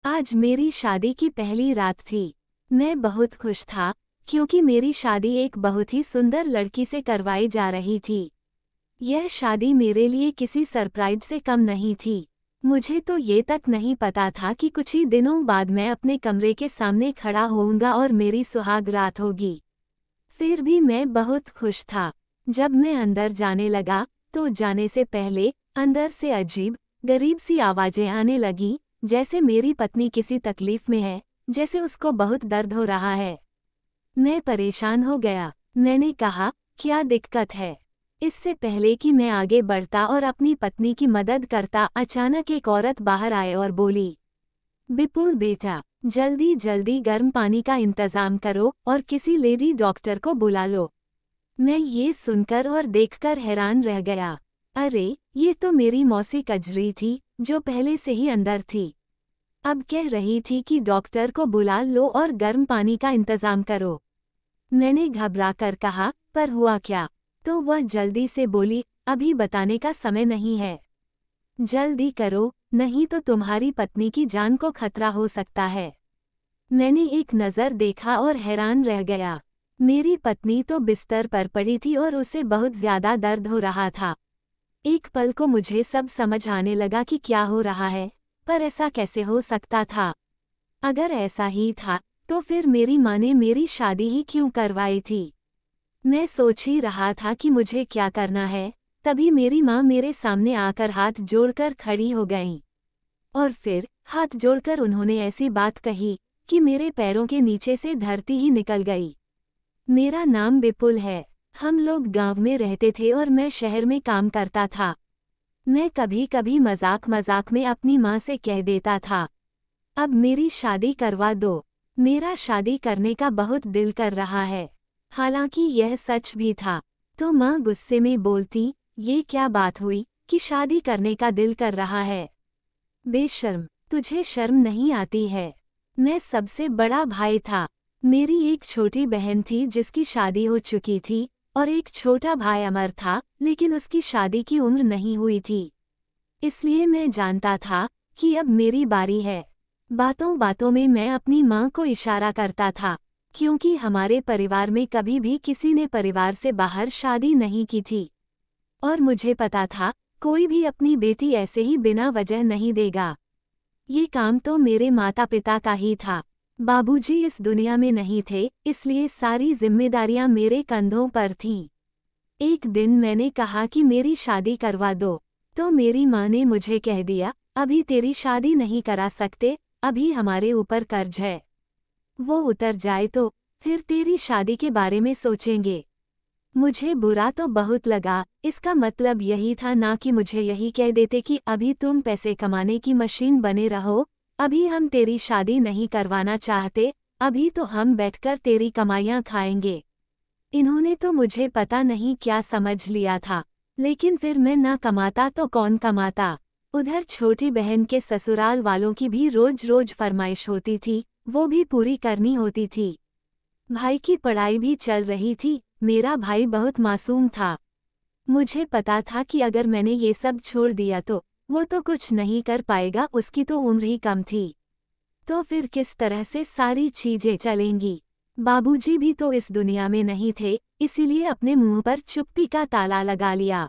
आज मेरी शादी की पहली रात थी। मैं बहुत खुश था क्योंकि मेरी शादी एक बहुत ही सुंदर लड़की से करवाई जा रही थी। यह शादी मेरे लिए किसी सरप्राइज से कम नहीं थी। मुझे तो ये तक नहीं पता था कि कुछ ही दिनों बाद मैं अपने कमरे के सामने खड़ा होऊंगा और मेरी सुहाग रात होगी। फिर भी मैं बहुत खुश था। जब मैं अंदर जाने लगा तो जाने से पहले अंदर से अजीब गरीब सी आवाजें आने लगीं, जैसे मेरी पत्नी किसी तकलीफ में है, जैसे उसको बहुत दर्द हो रहा है। मैं परेशान हो गया। मैंने कहा, क्या दिक्कत है? इससे पहले कि मैं आगे बढ़ता और अपनी पत्नी की मदद करता, अचानक एक औरत बाहर आए और बोली, विपुल बेटा, जल्दी जल्दी गर्म पानी का इंतजाम करो और किसी लेडी डॉक्टर को बुला लो। मैं ये सुनकर और देखकर हैरान रह गया। अरे, ये तो मेरी मौसी कजरी थी, जो पहले से ही अंदर थी। अब कह रही थी कि डॉक्टर को बुला लो और गर्म पानी का इंतजाम करो। मैंने घबराकर कहा, पर हुआ क्या? तो वह जल्दी से बोली, अभी बताने का समय नहीं है। जल्दी करो, नहीं तो तुम्हारी पत्नी की जान को खतरा हो सकता है। मैंने एक नज़र देखा और हैरान रह गया। मेरी पत्नी तो बिस्तर पर पड़ी थी और उसे बहुत ज्यादा दर्द हो रहा था। एक पल को मुझे सब समझ आने लगा कि क्या हो रहा है, पर ऐसा कैसे हो सकता था? अगर ऐसा ही था, तो फिर मेरी माँ ने मेरी शादी ही क्यों करवाई थी? मैं सोच ही रहा था कि मुझे क्या करना है, तभी मेरी माँ मेरे सामने आकर हाथ जोड़कर खड़ी हो गईं। और फिर हाथ जोड़कर उन्होंने ऐसी बात कही कि मेरे पैरों के नीचे से धरती ही निकल गई। मेरा नाम विपुल है। हम लोग गांव में रहते थे और मैं शहर में काम करता था। मैं कभी कभी मजाक मजाक में अपनी माँ से कह देता था, अब मेरी शादी करवा दो। मेरा शादी करने का बहुत दिल कर रहा है। हालांकि यह सच भी था। तो माँ गुस्से में बोलती, ये क्या बात हुई कि शादी करने का दिल कर रहा है? बेशर्म, तुझे शर्म नहीं आती है? मैं सबसे बड़ा भाई था। मेरी एक छोटी बहन थी जिसकी शादी हो चुकी थी, और एक छोटा भाई अमर था, लेकिन उसकी शादी की उम्र नहीं हुई थी। इसलिए मैं जानता था कि अब मेरी बारी है। बातों बातों में मैं अपनी माँ को इशारा करता था, क्योंकि हमारे परिवार में कभी भी किसी ने परिवार से बाहर शादी नहीं की थी। और मुझे पता था, कोई भी अपनी बेटी ऐसे ही बिना वजह नहीं देगा। ये काम तो मेरे माता पिता का ही था। बाबूजी इस दुनिया में नहीं थे, इसलिए सारी जिम्मेदारियां मेरे कंधों पर थीं। एक दिन मैंने कहा कि मेरी शादी करवा दो, तो मेरी माँ ने मुझे कह दिया, अभी तेरी शादी नहीं करा सकते, अभी हमारे ऊपर कर्ज है। वो उतर जाए तो फिर तेरी शादी के बारे में सोचेंगे। मुझे बुरा तो बहुत लगा। इसका मतलब यही था ना कि मुझे यही कह देते कि अभी तुम पैसे कमाने की मशीन बने रहो, अभी हम तेरी शादी नहीं करवाना चाहते, अभी तो हम बैठकर तेरी कमाइयाँ खाएंगे। इन्होंने तो मुझे पता नहीं क्या समझ लिया था, लेकिन फिर मैं ना कमाता तो कौन कमाता। उधर छोटी बहन के ससुराल वालों की भी रोज रोज फरमाइश होती थी, वो भी पूरी करनी होती थी। भाई की पढ़ाई भी चल रही थी। मेरा भाई बहुत मासूम था। मुझे पता था कि अगर मैंने ये सब छोड़ दिया तो वो तो कुछ नहीं कर पाएगा, उसकी तो उम्र ही कम थी। तो फिर किस तरह से सारी चीजें चलेंगी? बाबूजी भी तो इस दुनिया में नहीं थे, इसीलिए अपने मुंह पर चुप्पी का ताला लगा लिया।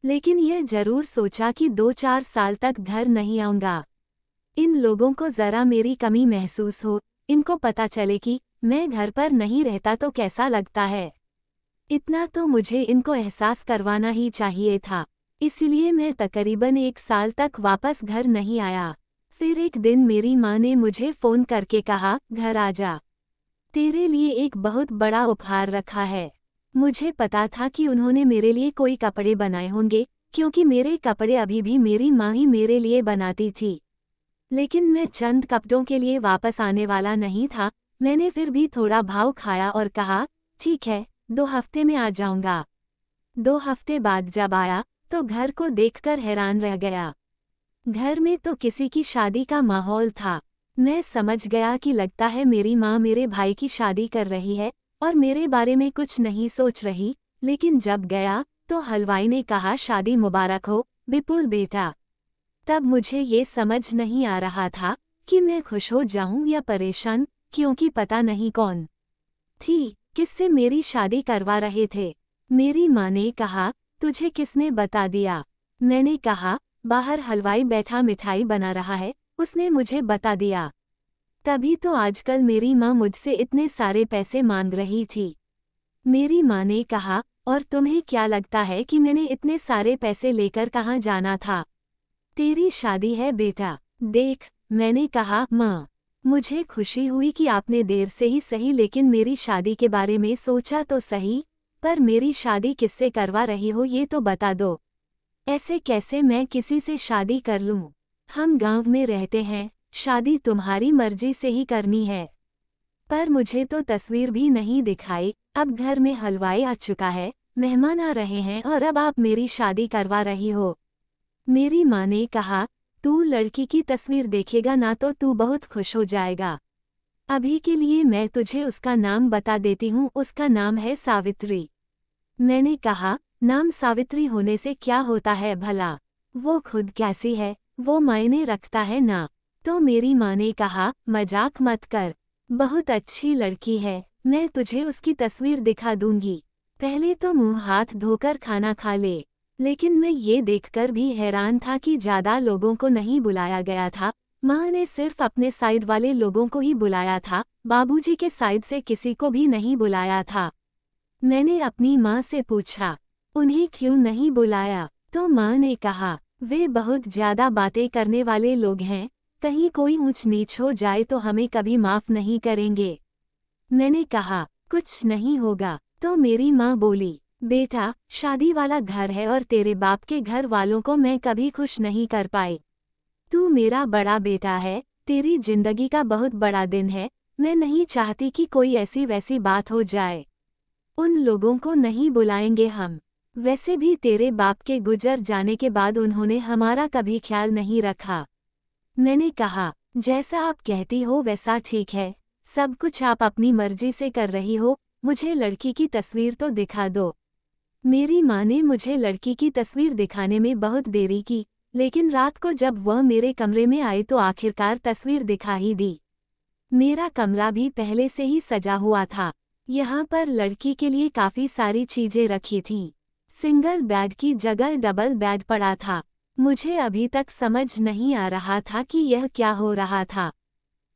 लेकिन यह जरूर सोचा कि 2-4 साल तक घर नहीं आऊंगा। इन लोगों को जरा मेरी कमी महसूस हो, इनको पता चले कि मैं घर पर नहीं रहता तो कैसा लगता है। इतना तो मुझे इनको एहसास करवाना ही चाहिए था। इसलिए मैं तकरीबन 1 साल तक वापस घर नहीं आया। फिर एक दिन मेरी माँ ने मुझे फ़ोन करके कहा, घर आ जा, तेरे लिए एक बहुत बड़ा उपहार रखा है। मुझे पता था कि उन्होंने मेरे लिए कोई कपड़े बनाए होंगे, क्योंकि मेरे कपड़े अभी भी मेरी माँ ही मेरे लिए बनाती थी। लेकिन मैं चंद कपड़ों के लिए वापस आने वाला नहीं था। मैंने फिर भी थोड़ा भाव खाया और कहा, ठीक है, 2 हफ्ते में आ जाऊंगा। 2 हफ्ते बाद जब आया तो घर को देखकर हैरान रह गया। घर में तो किसी की शादी का माहौल था। मैं समझ गया कि लगता है मेरी माँ मेरे भाई की शादी कर रही है और मेरे बारे में कुछ नहीं सोच रही। लेकिन जब गया तो हलवाई ने कहा, शादी मुबारक हो विपुल बेटा। तब मुझे ये समझ नहीं आ रहा था कि मैं खुश हो जाऊं या परेशान, क्योंकि पता नहीं कौन थी किससे मेरी शादी करवा रहे थे। मेरी माँ ने कहा, तुझे किसने बता दिया? मैंने कहा, बाहर हलवाई बैठा मिठाई बना रहा है, उसने मुझे बता दिया। तभी तो आजकल मेरी माँ मुझसे इतने सारे पैसे मांग रही थी। मेरी माँ ने कहा, और तुम्हें क्या लगता है कि मैंने इतने सारे पैसे लेकर कहाँ जाना था? तेरी शादी है बेटा, देख। मैंने कहा, माँ, मुझे खुशी हुई कि आपने देर से ही सही लेकिन मेरी शादी के बारे में सोचा तो सही, पर मेरी शादी किससे करवा रही हो ये तो बता दो। ऐसे कैसे मैं किसी से शादी कर लूं? हम गांव में रहते हैं, शादी तुम्हारी मर्जी से ही करनी है। पर मुझे तो तस्वीर भी नहीं दिखाई, अब घर में हलवाई आ चुका है, मेहमान आ रहे हैं और अब आप मेरी शादी करवा रही हो। मेरी माँ ने कहा, तू लड़की की तस्वीर देखेगा ना तो तू बहुत खुश हो जाएगा। अभी के लिए मैं तुझे उसका नाम बता देती हूँ, उसका नाम है सावित्री। मैंने कहा, नाम सावित्री होने से क्या होता है भला? वो खुद कैसी है, वो मायने रखता है ना? तो मेरी माँ ने कहा, मजाक मत कर, बहुत अच्छी लड़की है, मैं तुझे उसकी तस्वीर दिखा दूंगी। पहले तो मुंह हाथ धोकर खाना खा ले। लेकिन मैं ये देखकर भी हैरान था कि ज़्यादा लोगों को नहीं बुलाया गया था। माँ ने सिर्फ अपने साइड वाले लोगों को ही बुलाया था, बाबूजी के साइड से किसी को भी नहीं बुलाया था। मैंने अपनी माँ से पूछा, उन्हें क्यों नहीं बुलाया? तो माँ ने कहा, वे बहुत ज़्यादा बातें करने वाले लोग हैं, कहीं कोई ऊंच नीच हो जाए तो हमें कभी माफ़ नहीं करेंगे। मैंने कहा, कुछ नहीं होगा। तो मेरी माँ बोली, बेटा, शादी वाला घर है और तेरे बाप के घर वालों को मैं कभी खुश नहीं कर पाई। तू मेरा बड़ा बेटा है, तेरी जिंदगी का बहुत बड़ा दिन है, मैं नहीं चाहती कि कोई ऐसी वैसी बात हो जाए। उन लोगों को नहीं बुलाएंगे हम। वैसे भी तेरे बाप के गुजर जाने के बाद उन्होंने हमारा कभी ख्याल नहीं रखा। मैंने कहा, जैसा आप कहती हो वैसा ठीक है, सब कुछ आप अपनी मर्जी से कर रही हो, मुझे लड़की की तस्वीर तो दिखा दो। मेरी माँ ने मुझे लड़की की तस्वीर दिखाने में बहुत देरी की, लेकिन रात को जब वह मेरे कमरे में आई तो आखिरकार तस्वीर दिखा ही दी। मेरा कमरा भी पहले से ही सजा हुआ था। यहाँ पर लड़की के लिए काफ़ी सारी चीज़ें रखी थीं। सिंगल बेड की जगह डबल बेड पड़ा था। मुझे अभी तक समझ नहीं आ रहा था कि यह क्या हो रहा था।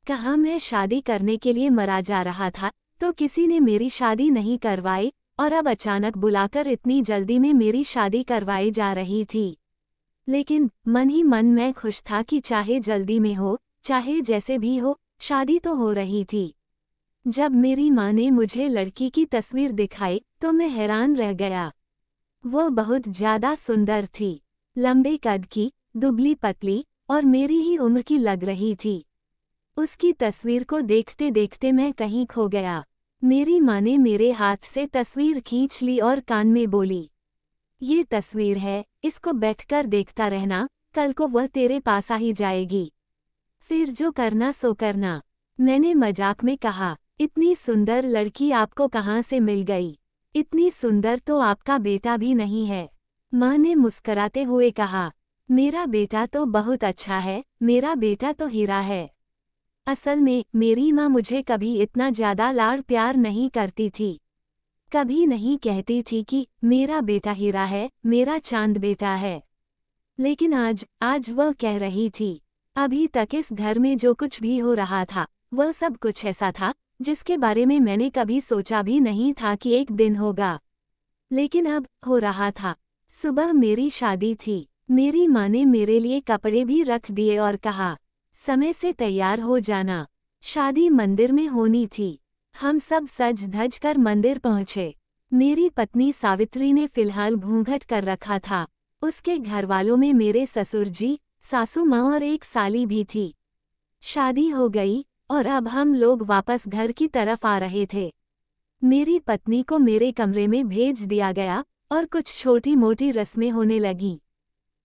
कहाँ मैं शादी करने के लिए मरा जा रहा था, तो किसी ने मेरी शादी नहीं करवाई, और अब अचानक बुलाकर इतनी जल्दी में मेरी शादी करवाई जा रही थी। लेकिन मन ही मन मैं खुश था कि चाहे जल्दी में हो, चाहे जैसे भी हो, शादी तो हो रही थी। जब मेरी माँ ने मुझे लड़की की तस्वीर दिखाई तो मैं हैरान रह गया। वो बहुत ज़्यादा सुंदर थी, लंबे कद की, दुबली पतली और मेरी ही उम्र की लग रही थी। उसकी तस्वीर को देखते देखते मैं कहीं खो गया। मेरी माँ ने मेरे हाथ से तस्वीर खींच ली और कान में बोली, ये तस्वीर है, इसको बैठकर देखता रहना, कल को वह तेरे पास आ ही जाएगी, फिर जो करना सो करना। मैंने मजाक में कहा, इतनी सुंदर लड़की आपको कहाँ से मिल गई? इतनी सुंदर तो आपका बेटा भी नहीं है। माँ ने मुस्कराते हुए कहा, मेरा बेटा तो बहुत अच्छा है, मेरा बेटा तो हीरा है। असल में मेरी माँ मुझे कभी इतना ज़्यादा लाड़ प्यार नहीं करती थी। कभी नहीं कहती थी कि मेरा बेटा हीरा है, मेरा चांद बेटा है। लेकिन आज वह कह रही थी। अभी तक इस घर में जो कुछ भी हो रहा था, वह सब कुछ ऐसा था जिसके बारे में मैंने कभी सोचा भी नहीं था कि एक दिन होगा। लेकिन अब हो रहा था। सुबह मेरी शादी थी। मेरी माँ ने मेरे लिए कपड़े भी रख दिए और कहा, समय से तैयार हो जाना, शादी मंदिर में होनी थी। हम सब सज धज कर मंदिर पहुँचे। मेरी पत्नी सावित्री ने फिलहाल घूंघट कर रखा था। उसके घरवालों में मेरे ससुर जी, सासू माँ और एक साली भी थी। शादी हो गई और अब हम लोग वापस घर की तरफ आ रहे थे। मेरी पत्नी को मेरे कमरे में भेज दिया गया और कुछ छोटी मोटी रस्में होने लगीं।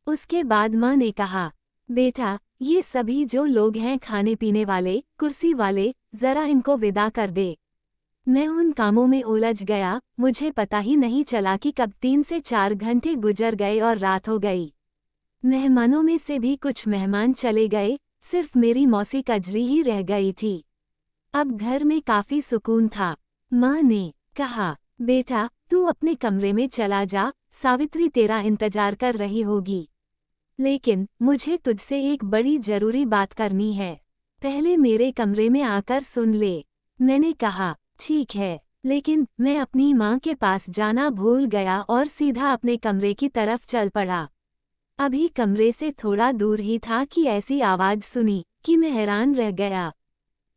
उसके बाद माँ ने कहा, बेटा, ये सभी जो लोग हैं खाने पीने वाले, कुर्सी वाले, जरा इनको विदा कर दे। मैं उन कामों में उलझ गया, मुझे पता ही नहीं चला कि कब 3 से 4 घंटे गुजर गए और रात हो गई। मेहमानों में से भी कुछ मेहमान चले गए, सिर्फ मेरी मौसी कजरी ही रह गई थी। अब घर में काफी सुकून था। माँ ने कहा, बेटा तू अपने कमरे में चला जा, सावित्री तेरा इंतजार कर रही होगी। लेकिन मुझे तुझसे एक बड़ी जरूरी बात करनी है, पहले मेरे कमरे में आकर सुन ले। मैंने कहा, ठीक है, लेकिन मैं अपनी माँ के पास जाना भूल गया और सीधा अपने कमरे की तरफ चल पड़ा। अभी कमरे से थोड़ा दूर ही था कि ऐसी आवाज सुनी कि मैं हैरान रह गया।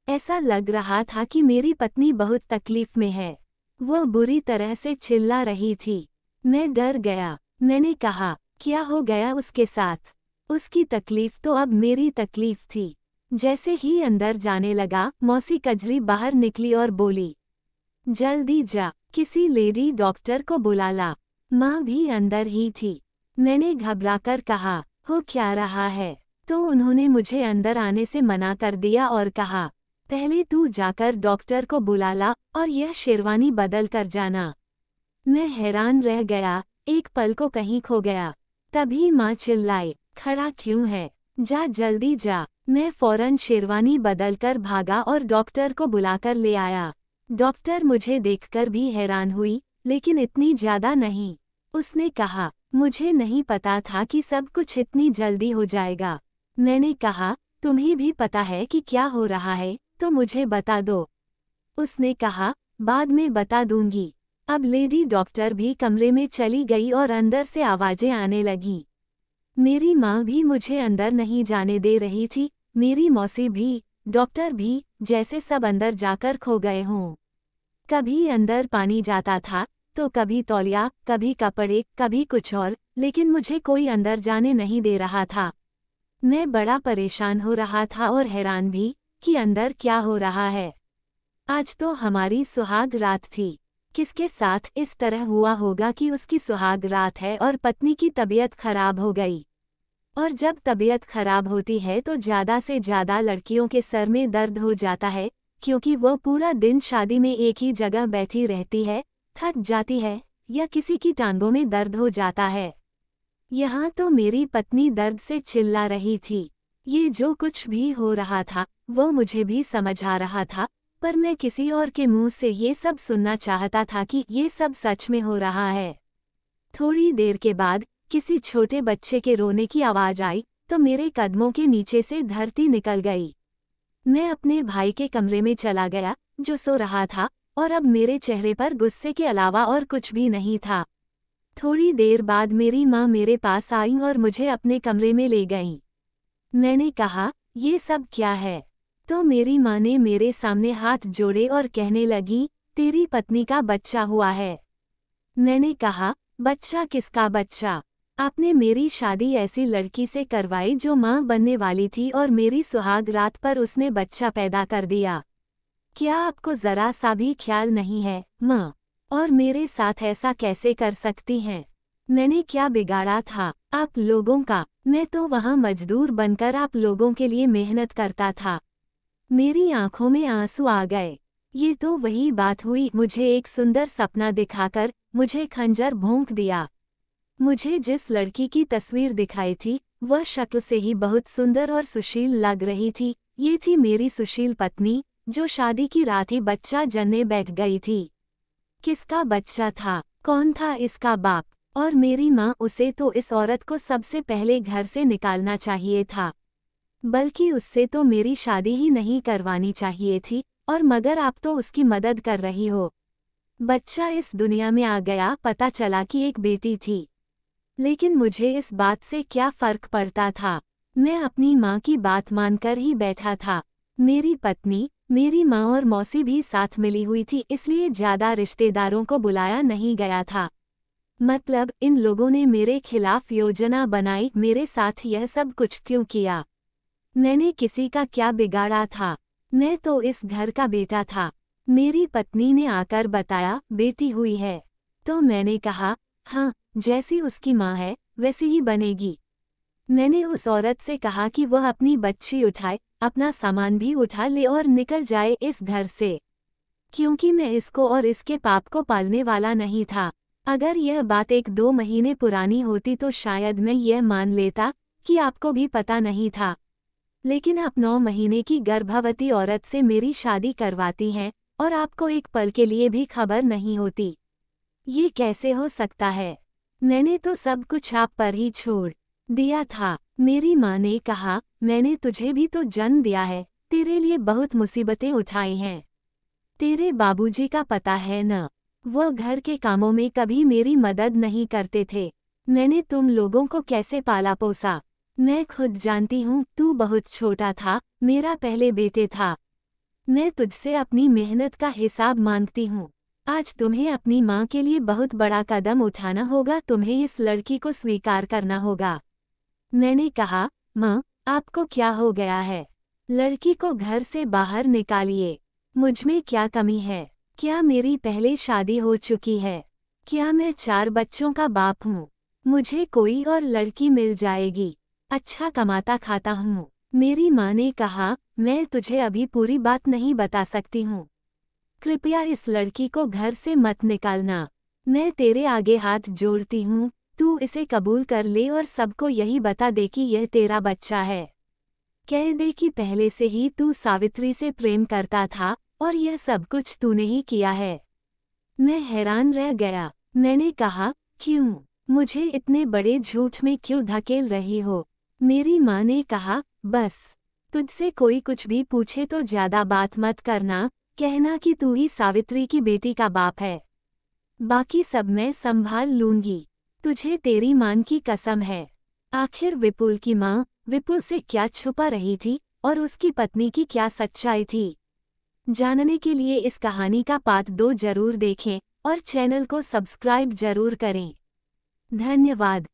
ऐसा लग रहा था कि मेरी पत्नी बहुत तकलीफ में है। वो बुरी तरह से चिल्ला रही थी। मैं डर गया। मैंने कहा, क्या हो गया उसके साथ? उसकी तकलीफ तो अब मेरी तकलीफ थी। जैसे ही अंदर जाने लगा, मौसी कजरी बाहर निकली और बोली, जल्दी जा, किसी लेडी डॉक्टर को बुला ला। माँ भी अंदर ही थी। मैंने घबराकर कहा, हो क्या रहा है? तो उन्होंने मुझे अंदर आने से मना कर दिया और कहा, पहले तू जाकर डॉक्टर को बुला ला और यह शेरवानी बदल कर जाना। मैं हैरान रह गया, एक पल को कहीं खो गया। तभी माँ चिल्लाई, खड़ा क्यों है? जा जल्दी जा। मैं फौरन शेरवानी बदलकर भागा और डॉक्टर को बुलाकर ले आया। डॉक्टर मुझे देखकर भी हैरान हुई, लेकिन इतनी ज्यादा नहीं। उसने कहा, मुझे नहीं पता था कि सब कुछ इतनी जल्दी हो जाएगा। मैंने कहा, तुम्हें भी पता है कि क्या हो रहा है, तो मुझे बता दो। उसने कहा, बाद में बता दूंगी। अब लेडी डॉक्टर भी कमरे में चली गई और अंदर से आवाजें आने लगीं। मेरी माँ भी मुझे अंदर नहीं जाने दे रही थी, मेरी मौसी भी, डॉक्टर भी, जैसे सब अंदर जाकर खो गए हों। कभी अंदर पानी जाता था, तो कभी तौलिया, कभी कपड़े, कभी कुछ और, लेकिन मुझे कोई अंदर जाने नहीं दे रहा था। मैं बड़ा परेशान हो रहा था और हैरान भी कि अंदर क्या हो रहा है। आज तो हमारी सुहाग रात थी। किसके साथ इस तरह हुआ होगा कि उसकी सुहाग रात है और पत्नी की तबीयत खराब हो गई। और जब तबीयत खराब होती है तो ज़्यादा से ज़्यादा लड़कियों के सर में दर्द हो जाता है, क्योंकि वो पूरा दिन शादी में एक ही जगह बैठी रहती है, थक जाती है, या किसी की टांगों में दर्द हो जाता है। यहाँ तो मेरी पत्नी दर्द से चिल्ला रही थी। ये जो कुछ भी हो रहा था, वो मुझे भी समझ आ रहा था, पर मैं किसी और के मुंह से ये सब सुनना चाहता था कि ये सब सच में हो रहा है। थोड़ी देर के बाद किसी छोटे बच्चे के रोने की आवाज आई, तो मेरे कदमों के नीचे से धरती निकल गई। मैं अपने भाई के कमरे में चला गया, जो सो रहा था, और अब मेरे चेहरे पर गुस्से के अलावा और कुछ भी नहीं था। थोड़ी देर बाद मेरी माँ मेरे पास आई और मुझे अपने कमरे में ले गईं। मैंने कहा, ये सब क्या है? तो मेरी माँ ने मेरे सामने हाथ जोड़े और कहने लगी, तेरी पत्नी का बच्चा हुआ है। मैंने कहा, बच्चा किसका बच्चा? आपने मेरी शादी ऐसी लड़की से करवाई जो माँ बनने वाली थी और मेरी सुहाग रात पर उसने बच्चा पैदा कर दिया। क्या आपको जरा सा भी ख्याल नहीं है, माँ? और मेरे साथ ऐसा कैसे कर सकती हैं? मैंने क्या बिगाड़ा था आप लोगों का? मैं तो वहाँ मजदूर बनकर आप लोगों के लिए मेहनत करता था। मेरी आंखों में आंसू आ गए। ये तो वही बात हुई, मुझे एक सुंदर सपना दिखाकर मुझे खंजर भोंक दिया। मुझे जिस लड़की की तस्वीर दिखाई थी, वह शक्ल से ही बहुत सुंदर और सुशील लग रही थी। ये थी मेरी सुशील पत्नी, जो शादी की रात ही बच्चा जनने बैठ गई थी। किसका बच्चा था? कौन था इसका बाप? और मेरी माँ, उसे तो इस औरत को सबसे पहले घर से निकालना चाहिए था, बल्कि उससे तो मेरी शादी ही नहीं करवानी चाहिए थी। और मगर आप तो उसकी मदद कर रही हो। बच्चा इस दुनिया में आ गया, पता चला कि एक बेटी थी। लेकिन मुझे इस बात से क्या फर्क पड़ता था? मैं अपनी माँ की बात मानकर ही बैठा था। मेरी पत्नी, मेरी माँ और मौसी भी साथ मिली हुई थी, इसलिए ज्यादा रिश्तेदारों को बुलाया नहीं गया था। मतलब इन लोगों ने मेरे खिलाफ योजना बनाई, मेरे साथ यह सब कुछ क्यों किया? मैंने किसी का क्या बिगाड़ा था? मैं तो इस घर का बेटा था। मेरी पत्नी ने आकर बताया, बेटी हुई है। तो मैंने कहा, हाँ, जैसी उसकी माँ है वैसी ही बनेगी। मैंने उस औरत से कहा कि वह अपनी बच्ची उठाए, अपना सामान भी उठा ले और निकल जाए इस घर से, क्योंकि मैं इसको और इसके पाप को पालने वाला नहीं था। अगर यह बात 1-2 महीने पुरानी होती तो शायद मैं यह मान लेता कि आपको भी पता नहीं था। लेकिन आप 9 महीने की गर्भवती औरत से मेरी शादी करवाती हैं और आपको एक पल के लिए भी खबर नहीं होती। ये कैसे हो सकता है? मैंने तो सब कुछ आप पर ही छोड़ दिया था। मेरी माँ ने कहा, मैंने तुझे भी तो जन्म दिया है, तेरे लिए बहुत मुसीबतें उठाई हैं। तेरे बाबूजी का पता है न? वो घर के कामों में कभी मेरी मदद नहीं करते थे। मैंने तुम लोगों को कैसे पाला पोसा, मैं खुद जानती हूँ। तू बहुत छोटा था, मेरा पहले बेटे था। मैं तुझसे अपनी मेहनत का हिसाब मांगती हूँ। आज तुम्हें अपनी माँ के लिए बहुत बड़ा कदम उठाना होगा, तुम्हें इस लड़की को स्वीकार करना होगा। मैंने कहा, माँ, आपको क्या हो गया है? लड़की को घर से बाहर निकालिए। मुझमें क्या कमी है? क्या मेरी पहले शादी हो चुकी है? क्या मैं 4 बच्चों का बाप हूँ? मुझे कोई और लड़की मिल जाएगी। अच्छा कमाता खाता हूँ। मेरी माँ ने कहा, मैं तुझे अभी पूरी बात नहीं बता सकती हूँ। कृपया इस लड़की को घर से मत निकालना। मैं तेरे आगे हाथ जोड़ती हूँ, तू इसे कबूल कर ले और सबको यही बता दे कि यह तेरा बच्चा है। कह दे कि पहले से ही तू सावित्री से प्रेम करता था और यह सब कुछ तूने ही किया है। मैं हैरान रह गया। मैंने कहा, क्यों? मुझे इतने बड़े झूठ में क्यों धकेल रही हो? मेरी माँ ने कहा, बस तुझसे कोई कुछ भी पूछे तो ज्यादा बात मत करना, कहना कि तू ही सावित्री की बेटी का बाप है। बाकी सब मैं संभाल लूंगी। तुझे तेरी माँ की कसम है। आखिर विपुल की माँ विपुल से क्या छुपा रही थी और उसकी पत्नी की क्या सच्चाई थी? जानने के लिए इस कहानी का पार्ट 2 जरूर देखें और चैनल को सब्सक्राइब जरूर करें। धन्यवाद।